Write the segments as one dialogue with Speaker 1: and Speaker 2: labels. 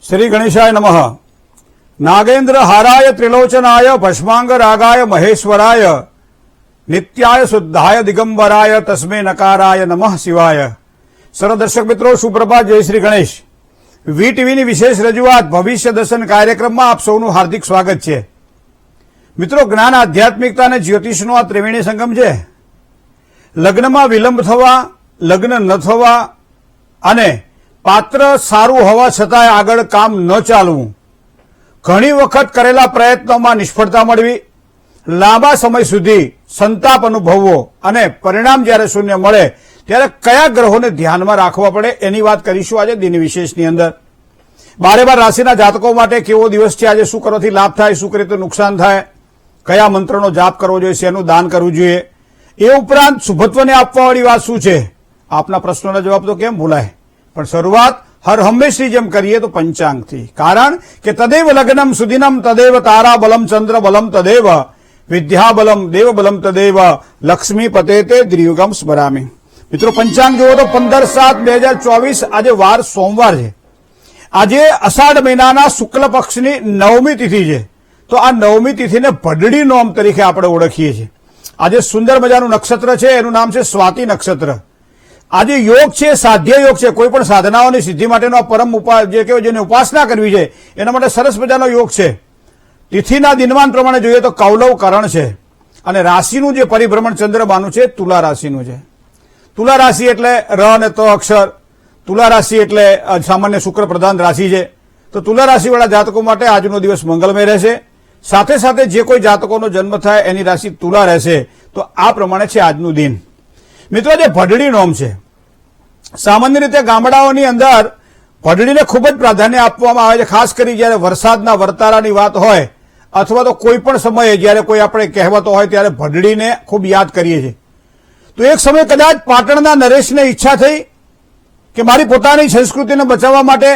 Speaker 1: श्री गणेशाय नमः। नागेन्द्र हाराय त्रिलोचनाय भस्मांग रागाय महेश्वराय नित्याय शुद्धाय दिगंबराय तस्मै नकाराय नमः शिवाय। सर्व दर्शक मित्रों सुप्रभात, जय श्री गणेश। વીટીવી ની વિશેષ રજૂઆત ભવિષ્ય દર્શન કાર્યક્રમમાં આપ સૌનું હાર્દિક સ્વાગત છે। મિત્રો, જ્ઞાન, આધ્યાત્મિકતા અને જ્યોતિષનો આ ત્રિવેણી સંગમ છે। લગ્નમાં વિલંબ થવા, લગ્ન ન થવા અને પાત્ર સારું હોવા છતાંય આગળ કામ ન ચાલવું, ઘણી વખત કરેલા પ્રયત્નોમાં નિષ્ફળતા મળવી, લાંબા સમય સુધી સંતાપ અનુભવવો અને પરિણામ જ્યારે શૂન્ય મળે ત્યારે કયા ગ્રહોને ધ્યાનમાં રાખવા પડે એની વાત કરીશું આજે દિન વિશેષની અંદર। 12 રાશિના જાતકો માટે કેવો દિવસ છે, આજે શું કરવાથી લાભ થાય, શું કરે તો નુકસાન થાય, કયા મંત્રનો જાપ કરવો જોઈએ, શેનું દાન કરવું જોઈએ, એ ઉપરાંત શુભત્વને આપવાવાળી વાત શું છે। આપના પ્રશ્નોના જવાબ તો કેમ ભૂલાય, પણ શરૂઆત હર હંમેશની જેમ કરીએ તો પંચાંગથી। કારણ કે તદેવ લગ્નમ સુદિનમ તદેવ તારા બલમ ચંદ્ર બલમ તદેવ વિદ્યા બલમ દેવ બલમ તદેવ લક્ષ્મી પતે તે દ્રિયુગમ સ્મરામી। મિત્રો, પંચાંગ જુઓ તો 15/7/2024 આજે વાર સોમવાર છે। આજે અષાઢ મહિનાના શુક્લ પક્ષની 9મી તિથિ છે। તો આ 9મી તિથિને ભડડી નોમ તરીકે આપણે ઓળખીએ છીએ। આજે સુંદર મજાનું નક્ષત્ર છે, એનું નામ છે સ્વાતિ નક્ષત્ર। આજે યોગ છે, સાધ્ય યોગ છે। કોઈ પણ સાધનાઓની સિદ્ધિ માટેનો પરમ જે કહેવાય જેને ઉપાસના કરવી છે એના માટે સરસ મજાનો યોગ છે। તિથિના દિનમાન પ્રમાણે જોઈએ તો કૌલવ કરણ છે અને રાશિનું જે પરિભ્રમણ ચંદ્રમાનું છે તુલા રાશિનું છે। તુલા રાશિ એટલે ર અને ત અક્ષર, તુલા રાશિ એટલે સામાન્ય શુક્ર પ્રધાન રાશિ છે। તો તુલા રાશિવાળા જાતકો માટે આજનો દિવસ મંગલમય રહેશે। સાથે સાથે જે કોઈ જાતકોનો જન્મ થાય એની રાશિ તુલા રહેશે। તો આ પ્રમાણે છે આજનું દિન। મિત્રો, જે ભડડી નોમ છે, સામાન્ય રીતે ગામડાઓની અંદર ભડડીને ખૂબ જ પ્રાધાન્ય આપવામાં આવે છે, ખાસ કરી જ્યારે વરસાદના વર્તારાની વાત હોય અથવા તો કોઈ પણ સમયે જ્યારે કોઈ આપણે કહેવતો હોય ત્યારે ભડડીને ખૂબ યાદ કરીએ છીએ। તો એક સમય કદાચ પાટણના નરેશને ઈચ્છા થઈ કે મારી પોતાની સંસ્કૃતિને બચાવવા માટે,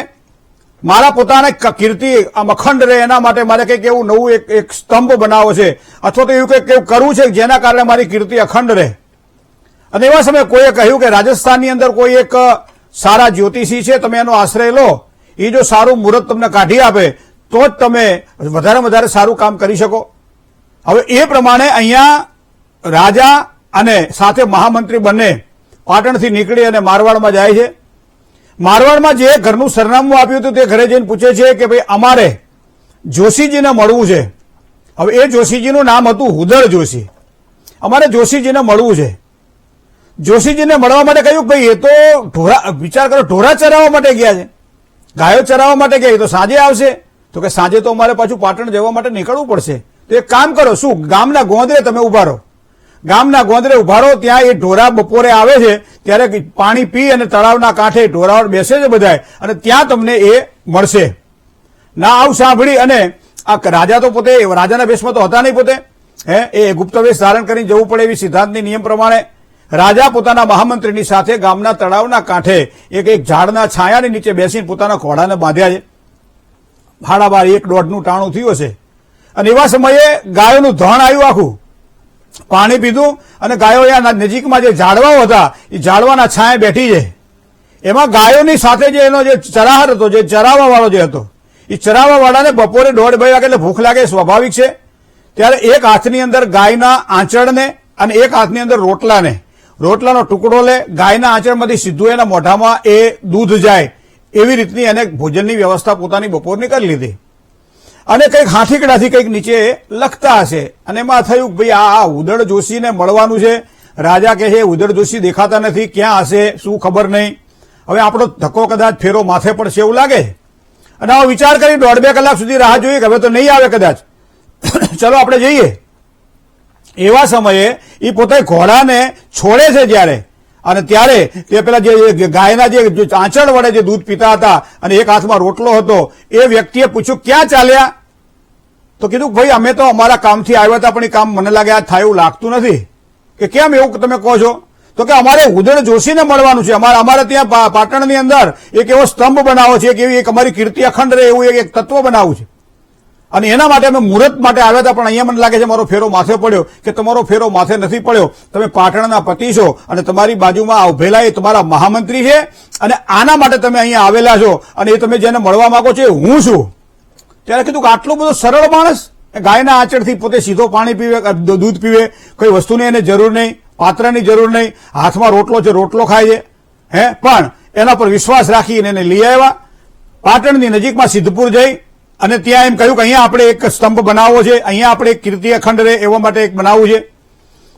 Speaker 1: મારા પોતાના કીર્તિ આમ અખંડ રહે એના માટે મારે કંઈક એવું નવું એક સ્તંભ બનાવવો છે અથવા તો એવું કંઈક કરવું છે જેના કારણે મારી કીર્તિ અખંડ રહે। અને એવા સમયે કોઈએ કહ્યું કે રાજસ્થાનની અંદર કોઈ એક સારા જ્યોતિષી છે, તમે એનો આશ્રય લો, એ જો સારું મુહૂર્ત તમને કાઢી આપે તો જ તમે વધારે સારું કામ કરી શકો। હવે એ પ્રમાણે અહીંયા રાજા અને સાથે મહામંત્રી બંને પાટણથી નીકળી અને મારવાડમાં જાય છે। મારવાડમાં જે ઘરનું સરનામું આપ્યું હતું તે ઘરે જઈને પૂછે છે કે ભાઈ અમારે જોશીજીને મળવું છે। હવે એ જોશીજીનું નામ હતું હુદળ જોશી। અમારે જોશીજીને મળવું છે। જોશીજીને મળવા માટે કહ્યું ભાઈ એ તો વિચાર કરો, ઢોરા ચરાવવા માટે ગયા છે, ગાયો ચરાવવા માટે ગયા, તો સાંજે આવશે। તો કે સાંજે તો અમારે પાછું પાટણ જવા માટે નીકળવું પડશે। તો એક કામ કરો, શું ગામના ગોંદરે તમે ઉભા રહો, ગામના ગોંદરે ઉભા રહો, ત્યાં એ ઢોરા બપોરે આવે છે ત્યારે પાણી પી અને તળાવના કાંઠે ઢોરાઓ બેસે છે બધાય અને ત્યાં તમને એ મળશે। ના આવું સાંભળી અને આ રાજા તો પોતે રાજાના વેશમાં તો હતા નહીં પોતે, એ ગુપ્ત વેશ ધારણ કરીને જવું પડે એવી સિદ્ધાંતની નિયમ પ્રમાણે રાજા પોતાના મહામંત્રીની સાથે ગામના તળાવના કાંઠે એક ઝાડના છાયાની નીચે બેસીને પોતાના ઘોડાને બાંધ્યા છે। 12:30-1:30 ટાણું થયું હશે અને એવા સમયે ગાયોનું ધણ આવ્યું, આખું પાણી પીધું અને ગાયો નજીકમાં જે ઝાડવાઓ હતા એ ઝાડવાના છાંયે બેઠી છે। એમાં ગાયોની સાથે જે એનો જે ચરાહર હતો, જે ચરાવવા વાળો જે હતો, એ ચરાવવા વાળાને બપોરે 1:30 વાગે એટલે ભૂખ લાગે, સ્વાભાવિક છે। ત્યારે એક હાથની અંદર ગાયના આંચળને અને એક હાથની અંદર રોટલાનો ટુકડો લે, ગાયના આંચળમાંથી સીધું એના મોઢામાં એ દૂધ જાય એવી રીતની એને ભોજનની વ્યવસ્થા પોતાની બપોરની કરી લીધી અને કંઈક હાથીકડાથી કંઈક નીચે લખતા હશે અને એમાં થયું ભાઈ આ ઉદળ જોશીને મળવાનું છે। રાજા કહે છે ઉદળ જોશી દેખાતા નથી, ક્યાં હશે, શું ખબર નહીં, હવે આપણો ધક્કો કદાચ ફેરો માથે પડશે એવું લાગે અને આવો વિચાર કરી 1.5-2 કલાક સુધી રાહ જોઈએ કે હવે તો નહીં આવે કદાચ, ચલો આપણે જઈએ। એવા સમયે એ પોતે ઘોડાને છોડે છે જ્યારે, અને ત્યારે તે પેલા જે ગાયના જે આંચળ વડે જે દૂધ પીતા હતા અને એક હાથમાં રોટલો હતો એ વ્યક્તિએ પૂછ્યું ક્યાં ચાલ્યા? તો કીધું ભાઈ અમે તો અમારા કામથી આવ્યા હતા પણ એ કામ મને લાગે આ થાય એવું લાગતું નથી। કે કેમ એવું તમે કહો છો? તો કે અમારે ઉદળ જોશીને મળવાનું છે, અમારે ત્યાં પાટણની અંદર એક એવો સ્તંભ બનાવો છે કે એવી એક અમારી કીર્તિ અખંડ રહે એવું એક તત્વ બનાવવું છે। અને એના માટે અમે મુહૂર્ત માટે આવ્યા હતા, પણ અહીંયા મને લાગે છે મારો ફેરો માથે પડ્યો કે તમારો ફેરો માથે નથી પડ્યો. તમે પાટણના પતિ છો અને તમારી બાજુમાં ઉભેલા એ તમારા મહામંત્રી છે, અને આના માટે તમે અહીંયા આવેલા છો, અને એ તમે જેને મળવા માંગો છો એ હું છું. ત્યારે કીધું કે આટલો બધો સરળ માણસ, ગાયના આંચળથી પોતે સીધો પાણી પીવે, દૂધ પીવે, કોઈ વસ્તુની એને જરૂર નહીં, પાત્રની જરૂર નહીં, હાથમાં રોટલો છે, રોટલો ખાય છે, પણ એના પર વિશ્વાસ રાખીને એને લઈ આવ્યા. પાટણની નજીકમાં સિદ્ધપુર જઈ અને ત્યાં એમ કહ્યું કે અહીંયા આપણે એક સ્તંભ બનાવવો છે, અહીંયા આપણે એક કીર્તિ અખંડ રહે એવા માટે એક બનાવવું છે.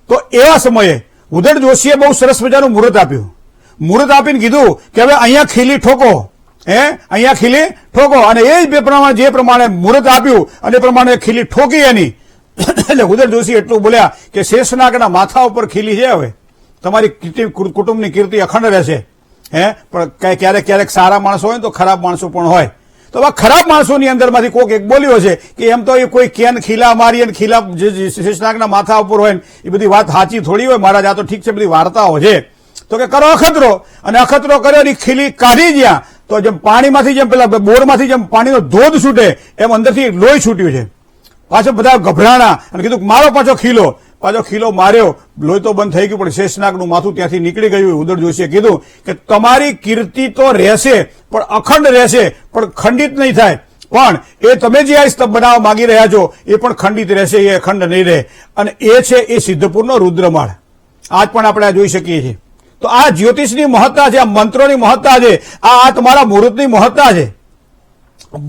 Speaker 1: તો એવા સમયે ઉદડ જોશીએ બહુ સરસ મજાનું મુહૂર્ત આપ્યું. મુહૂર્ત આપીને કીધું કે હવે અહીંયા ખીલી ઠોકો, અહીંયા ખીલી ઠોકો, અને એ જ પ્રમાણે જે પ્રમાણે મુહૂર્ત આપ્યું અને એ પ્રમાણે ખીલી ઠોકી એની. એટલે ઉદડ જોશી એટલું બોલ્યા કે શેષનાગના માથા ઉપર ખીલી છે, હવે તમારી કુટુંબની કીર્તિ અખંડ રહેશે. પણ ક્યારેક ક્યારેક સારા માણસો હોય તો ખરાબ માણસો પણ હોય. તો આ ખરાબ માણસોની અંદરમાંથી કોઈક એક બોલ્યો છે કે એમ તો એ કોઈ કેન ખીલા મારી અને ખીલા શેષનાગના માથા ઉપર હોય એ બધી વાત સાચી થોડી હોય મહારાજ, આ તો ઠીક છે, બધી વાર્તાઓ છે. તો કે કરો અખતરો, અને અખતરો કર્યો અને ખીલી કાઢી જ્યાં તો જેમ પાણીમાંથી જેમ પેલા બોરમાંથી જેમ પાણીનો ધોધ છૂટે એમ અંદરથી લોહી છૂટ્યું છે. પાછો બધા ગભરાણા અને કીધું મારો પાછો ખીલો માર્યો, લોહી તો બંધ થઈ ગયું, પણ શેષનાગનું માથું ત્યાંથી નીકળી ગયું. ઉદડ જોશીએ કીધું કે તમારી કીર્તિ તો રહેશે પણ અખંડ રહેશે, પણ ખંડિત નહીં થાય. પણ એ તમે જે આ સ્તંભ બનાવવા માંગી રહ્યા છો એ પણ ખંડિત રહેશે, એ અખંડ નહીં રહે. અને એ છે એ સિદ્ધપુરનો રુદ્રમાળ. આજ પણ આપણે આ જોઈ શકીએ છીએ. તો આ જ્યોતિષની મહત્તા છે, આ મંત્રોની મહત્તા છે, આ તમારા મુહૂર્તની મહત્તા છે.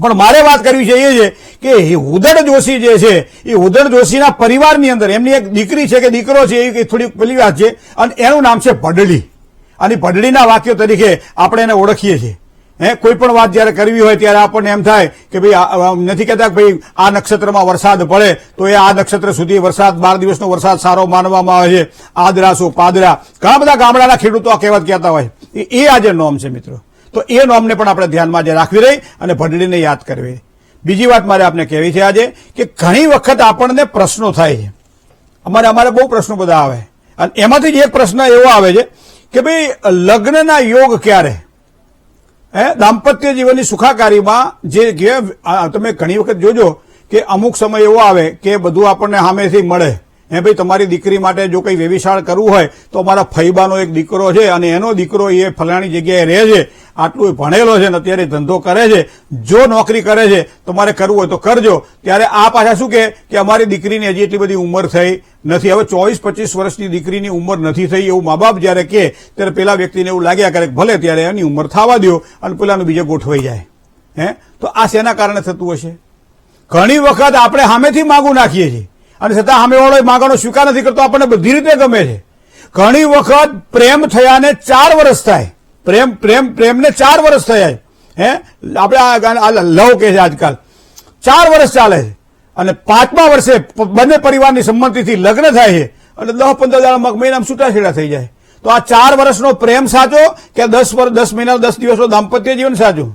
Speaker 1: પણ મારે વાત કરવી છે એ છે કે ઉદડ જોશી જે છે એ ઉદડ જોશીના પરિવારની અંદર એમની એક દીકરી છે કે દીકરો છે, એ થોડી પેલી વાત છે, અને એનું નામ છે ભડડી. અને ભડડીના વાક્યો તરીકે આપણે એને ઓળખીએ છીએ. કોઈ પણ વાત જયારે કરવી હોય ત્યારે આપણને એમ થાય કે ભાઈ નથી કહેતા ભાઈ આ નક્ષત્રમાં વરસાદ પડે તો એ આ નક્ષત્ર સુધી વરસાદ 12 દિવસનો વરસાદ સારો માનવામાં આવે છે. આદરા શું પાદરા, ઘણા બધા ગામડાના ખેડૂતો આ કહેવત કહેતા હોય. એ આજે નોમ છે મિત્રો. તો એ નોમને પણ આપણે ધ્યાનમાં રાખવી રહી અને ભડડીને યાદ કરવી. બીજી વાત મારે આપને કહેવી છે આજે કે ઘણી વખત આપણને પ્રશ્નો થાય છે. અમારે બહુ પ્રશ્નો બધા આવે, અને એમાંથી જ એક પ્રશ્ન એવો આવે છે કે ભાઈ લગ્નના યોગ ક્યારે? દાંપત્ય જીવનની સુખાકારીમાં જે તમે ઘણી વખત જોજો કે અમુક સમય એવો આવે કે બધું આપણને સામેથી મળે. ભાઈ તમારી દીકરી માટે જો કંઈ વેવિશાળ કરવું હોય તો અમારા ફૈબાનો એક દીકરો છે અને એનો દીકરો એ ફલાણી જગ્યાએ રહે છે, આટલું ભણેલો છે ને અત્યારે ધંધો કરે છે, જો નોકરી કરે છે તમારે કરવું હોય તો કરજો. ત્યારે આ પાછા શું કે અમારી દીકરીની હજી એટલી બધી ઉંમર થઈ નથી, હવે 24-25 વર્ષની દીકરીની ઉંમર નથી થઈ એવું મા બાપ જયારે કહે ત્યારે પેલા વ્યક્તિને એવું લાગ્યા કરે ભલે ત્યારે એની ઉંમર થવા દો અને પેલાનું બીજે ગોઠવાઈ જાય. તો આ શેના કારણે થતું હશે? ઘણી વખત આપણે સામેથી માગું નાખીએ છીએ અને છતાં સામેવાળો માગવાનો સ્વીકાર નથી કરતો, આપણને બધી રીતે ગમે છે. ઘણી વખત પ્રેમ થયાને 4 વર્ષ થાય, પ્રેમને 4 વર્ષ થયા. આપણે લવ કે છે આજકાલ 4 વર્ષ ચાલે છે અને 5મા વર્ષે બંને પરિવારની સંમતિથી લગ્ન થાય છે અને 10-15 મહિનામાં છૂટાછેડા થઈ જાય. તો આ 4 વર્ષનો પ્રેમ સાચો કે 10 મહિના 10 દિવસનો દાંપત્ય જીવન સાચું?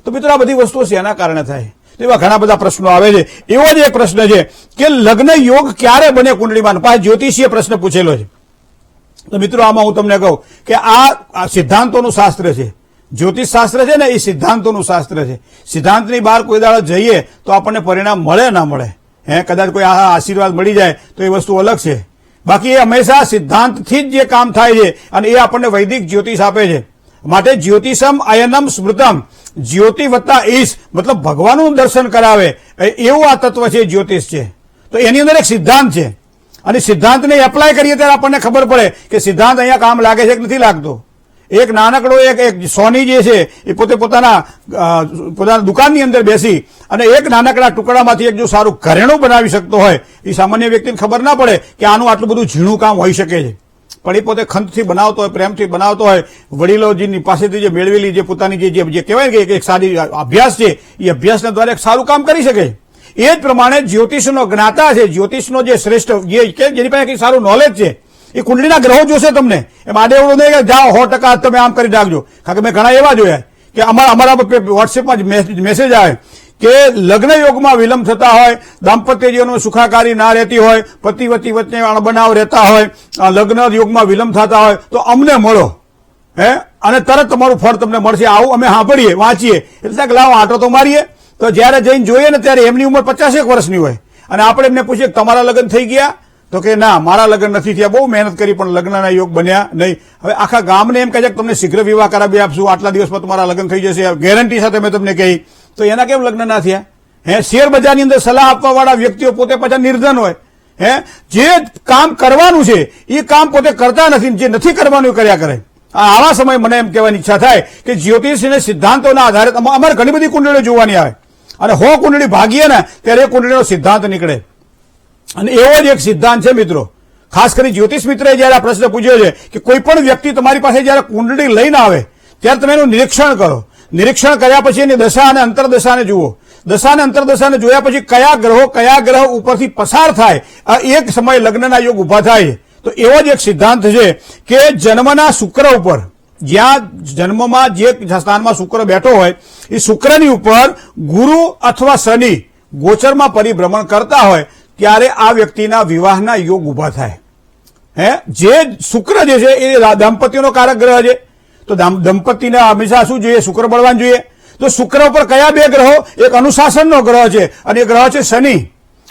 Speaker 1: તો મિત્રો આ બધી વસ્તુઓ શેના કારણે થાય? એવા ઘણા બધા પ્રશ્નો આવે છે. એવો જ એક પ્રશ્ન છે કે લગ્ન યોગ ક્યારે બને કુંડળીમાં? પાસે જ્યોતિષીએ પ્રશ્ન પૂછેલો છે. તો મિત્રો આમાં હું તમને કહું કે આ સિદ્ધાંતોનું શાસ્ત્ર છે. જ્યોતિષ શાસ્ત્ર છે ને એ સિદ્ધાંતોનું શાસ્ત્ર છે. સિદ્ધાંતની બહાર કોઈ દાડો જઈએ તો આપણને પરિણામ મળે ના મળે, કદાચ કોઈ આશીર્વાદ મળી જાય તો એ વસ્તુ અલગ છે. બાકી એ હંમેશા સિદ્ધાંતથી જ જે કામ થાય છે અને એ આપણને વૈદિક જ્યોતિષ આપે છે. માટે જ્યોતિષમ અયનમ સ્મૃતમ, જ્યોતિ વત્તા ઈશ મતલબ ભગવાનનું દર્શન કરાવે એવું આ તત્વ છે, જ્યોતિષ છે. તો એની અંદર એક સિદ્ધાંત છે અને સિદ્ધાંતને એપ્લાય કરીએ ત્યારે આપણને ખબર પડે કે સિદ્ધાંત અહીંયા કામ લાગે છે કે નથી લાગતો. એક નાનકડો એક સોની જે છે એ પોતાના દુકાનની અંદર બેસી અને એક નાનકડા ટુકડામાંથી એક જો સારું ઘરેણું બનાવી શકતો હોય એ સામાન્ય વ્યક્તિને ખબર ના પડે કે આનું આટલું બધું ઝીણું કામ હોઈ શકે છે. પણ એ પોતે ખંતથી બનાવતો હોય, પ્રેમથી બનાવતો હોય, વડીલોજીની પાસેથી જે મેળવેલી જે પોતાની જે કહેવાય કે એક સારી અભ્યાસ છે એ અભ્યાસના દ્વારા એક સારું કામ કરી શકે. એ જ પ્રમાણે જ્યોતિષનો જ્ઞાતા છે, જ્યોતિષનો જે શ્રેષ્ઠ જેની પાસે કંઈ સારું નોલેજ છે એ કુંડલીના ગ્રહો જોશે તમને. એમ આડે એવું નહીં કે જાઓ 100% તમે આમ કરી નાખજો. કારણ કે મેં ઘણા એવા જોયા કે અમારા વોટ્સએપમાં મેસેજ આવે કે લગ્ન યોગમાં વિલંબ થતા હોય, દાંપત્ય જીવનમાં સુખાકારી ના રહેતી હોય, પતિ વતી વચ્ચે અણબનાવ રહેતા હોય, લગ્ન યોગમાં વિલંબ થતા હોય તો અમને મળો અને તરત તમારું ફળ તમને મળશે. આવું અમે સાંભળીએ વાંચીએ એટલે લાવો આટો તો મારીએ. તો જયારે જઈને જોઈએ ને ત્યારે એમની ઉંમર 50 વર્ષની હોય અને આપણે એમને પૂછીએ કે તમારા લગ્ન થઈ ગયા, તો કે ના મારા લગ્ન નથી થયા, બહુ મહેનત કરી પણ લગ્નના યોગ બન્યા નહીં. હવે આખા ગામને એમ કહે છે કે તમને શીઘ્ર વિવાહ કરાવી આપશું, આટલા દિવસમાં તમારા લગ્ન થઈ જશે, ગેરંટી સાથે મેં તમને કહી, તો એના કેમ લગ્ન ના થયા? શેર બજારની અંદર સલાહ આપવા વાળા વ્યક્તિઓ પોતે પાછા નિર્ધન હોય. જે કામ કરવાનું છે એ કામ પોતે કરતા નથી, જે નથી કરવાનું એ કર્યા કરે. આવા સમય મને એમ કહેવાની ઈચ્છા થાય કે જ્યોતિષ અને સિદ્ધાંતોના આધારે અમારે ઘણી બધી કુંડળીઓ જોવાની આવે અને 100 કુંડળી ભાગીએ ને ત્યારે એ કુંડળીનો સિદ્ધાંત નીકળે. અને એવો જ એક સિદ્ધાંત છે મિત્રો, ખાસ કરી જ્યોતિષ મિત્રએ જયારે આ પ્રશ્ન પૂછ્યો છે કે કોઈ પણ વ્યક્તિ તમારી પાસે જયારે કુંડળી લઈને આવે ત્યારે તમે એનું નિરીક્ષણ કરો. નિરીક્ષણ કર્યા પછી એની દશા અને અંતરદશાને જુઓ. દશા અને અંતરદશાને જોયા પછી કયા ગ્રહ ઉપરથી પસાર થાય, આ એક સમય લગ્નના યોગ ઉભા થાય. તો એવો જ એક સિદ્ધાંત છે કે જન્મના શુક્ર ઉપર, જ્યાં જન્મમાં જે સ્થાનમાં શુક્ર બેઠો હોય એ શુક્રની ઉપર ગુરુ અથવા શનિ ગોચરમાં પરિભ્રમણ કરતા હોય ત્યારે આ વ્યક્તિના વિવાહના યોગ ઉભા થાય. જે શુક્ર જે છે એ દાંપત્યનો કારક ગ્રહ છે, તો દંપતીને હંમેશા શું જોઈએ? શુક્ર બળવાન જોઈએ. તો શુક્ર ઉપર કયા બે ગ્રહો? એક અનુશાસનનો ગ્રહ છે અને એક ગ્રહ છે શનિ,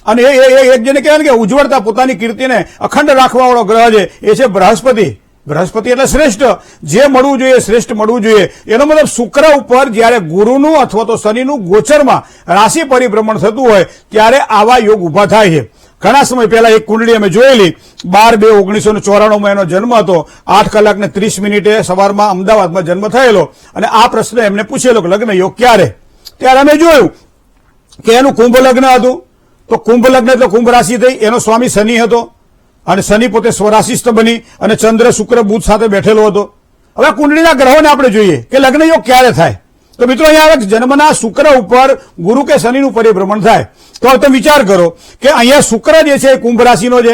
Speaker 1: અને એક જેને કહેવાય કે ઉજ્જવળતા, પોતાની કીર્તિને અખંડ રાખવા વાળો ગ્રહ છે એ છે બૃહસ્પતિ. બૃહસ્પતિ એટલે શ્રેષ્ઠ, જે મળવું જોઈએ શ્રેષ્ઠ મળવું જોઈએ. એનો મતલબ શુક્ર ઉપર જયારે ગુરુનું અથવા તો શનિનું ગોચરમાં રાશિ પરિભ્રમણ થતું હોય ત્યારે આવા યોગ ઉભા થાય છે. ઘણા સમય પહેલા એક કુંડળી અમે જોયેલી, 12/2/1994 એનો જન્મ હતો, 8 કલાક ને 30 મિનિટે સવારમાં અમદાવાદમાં જન્મ થયેલો. અને આ પ્રશ્ન એમને પૂછેલો કે લગ્ન યોગ ક્યારે? ત્યારે અમે જોયું કે એનું કુંભ લગ્ન હતું. તો કુંભ લગ્ન એટલે કુંભ રાશિ થઈ, એનો સ્વામી શનિ હતો અને શનિ પોતે સ્વરાશિસ્થ બની અને ચંદ્ર શુક્ર બુધ સાથે બેઠેલો હતો. હવે કુંડળીના ગ્રહોને આપણે જોઈએ કે લગ્ન યોગ ક્યારે થાય. તો મિત્રો અહીંયા આવે જન્મના શુક્ર ઉપર ગુરુ કે શનિનું પરિભ્રમણ થાય. તો તમે વિચાર કરો કે અહીંયા શુક્ર જે છે એ કુંભ રાશિનો છે,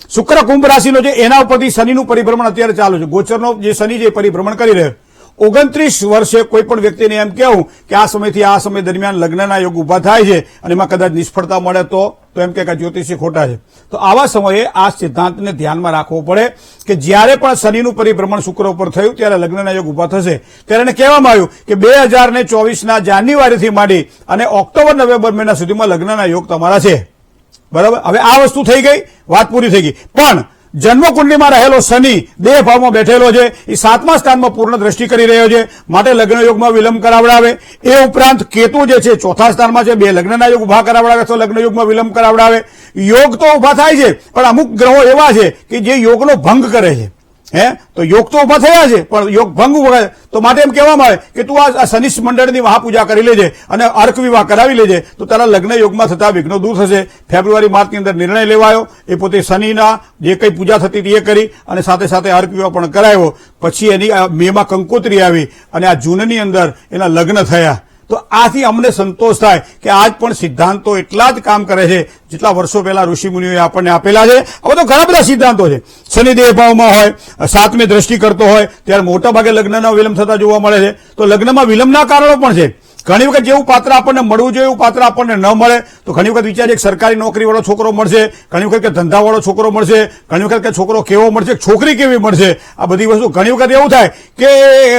Speaker 1: શુક્ર કુંભ રાશિનો છે, એના ઉપરથી શનિનું પરિભ્રમણ અત્યારે ચાલુ છે. ગોચરનો જે શનિ છે પરિભ્રમણ કરી રહ્યો. 29 વર્ષે કોઈ પણ વ્યક્તિને એમ કહેવું કે આ સમયથી આ સમય દરમિયાન લગ્નના યોગ ઉભા થાય છે અને એમાં કદાચ નિષ્ફળતા મળે તો એમ કે જ્યોતિષી ખોટા છે. તો આવા સમયે આ સિદ્ધાંતને ધ્યાનમાં રાખવો પડે કે જ્યારે પણ શનિનું પરિભ્રમણ શુક્ર ઉપર થયું ત્યારે લગ્નના યોગ ઉભા થશે. ત્યારે એને કહેવામાં આવ્યું કે 2024ના જાન્યુઆરીથી માંડી અને ઓક્ટોબર નવેમ્બર મહિના સુધીમાં લગ્નના યોગ તમારા છે. બરાબર, હવે આ વસ્તુ થઈ ગઈ, વાત પૂરી થઈ ગઈ. પણ જન્મકુંડલીમાં રહેલો શનિ દેહ ભાવમાં બેઠેલો છે, એ 7મા સ્થાનમાં પૂર્ણ દ્રષ્ટિ કરી રહ્યો છે, માટે લગ્ન યોગમાં વિલંબ કરાવડાવે. એ ઉપરાંત કેતુ જે છે 4થા સ્થાનમાં છે, 2 લગ્નના યોગ ઉભા કરાવડાવે તો લગ્ન યોગમાં વિલંબ કરાવડાવે. યોગ તો ઉભા થાય છે પણ અમુક ગ્રહો એવા છે કે જે યોગનો ભંગ કરે છે. તો યોગ તો ઉભા થયા છે પણ યોગ ભંગ ઉભા, તો માટે એમ કહેવામાં આવે કે તું આ શનિ મંડળની મહાપૂજા કરી લેજે અને અર્ક વિવાહ કરાવી લેજે તો તારા લગ્ન યોગમાં થતા વિઘ્નો દૂર થશે. ફેબ્રુઆરી માર્ચની અંદર નિર્ણય લેવાયો, એ પોતે શનિના જે કંઈ પૂજા થતી હતી એ કરી અને સાથે સાથે અર્ક વિવાહ પણ કરાયો. પછી એની મેમાં કંકોત્રી આવી અને આ જૂનની અંદર એના લગ્ન થયા. તો આથી અમને સંતોષ થાય કે આજ પણ સિદ્ધાંતો એટલા જ કામ કરે છે જેટલા વર્ષો પહેલા ઋષિમુનિઓએ આપણને આપેલા છે. હવે તો ઘણા બધા સિદ્ધાંતો છે. શનિ દેહ ભાવમાં હોય, 7મી દ્રષ્ટિ કરતો હોય ત્યારે મોટા ભાગે લગ્નના વિલંબ થતા જોવા મળે છે. તો લગ્નમાં વિલંબના કારણો પણ છે. ઘણી વખત જેવું પાત્ર આપણને મળવું જોઈએ એવું પાત્ર આપણને ન મળે તો ઘણી વખત વિચારીએ કે સરકારી નોકરીવાળો છોકરો મળશે, ઘણી વખત કે ધંધાવાળો છોકરો મળશે, ઘણી વખત કે છોકરો કેવો મળશે, છોકરી કેવી મળશે. આ બધી વસ્તુ ઘણી વખત એવું થાય કે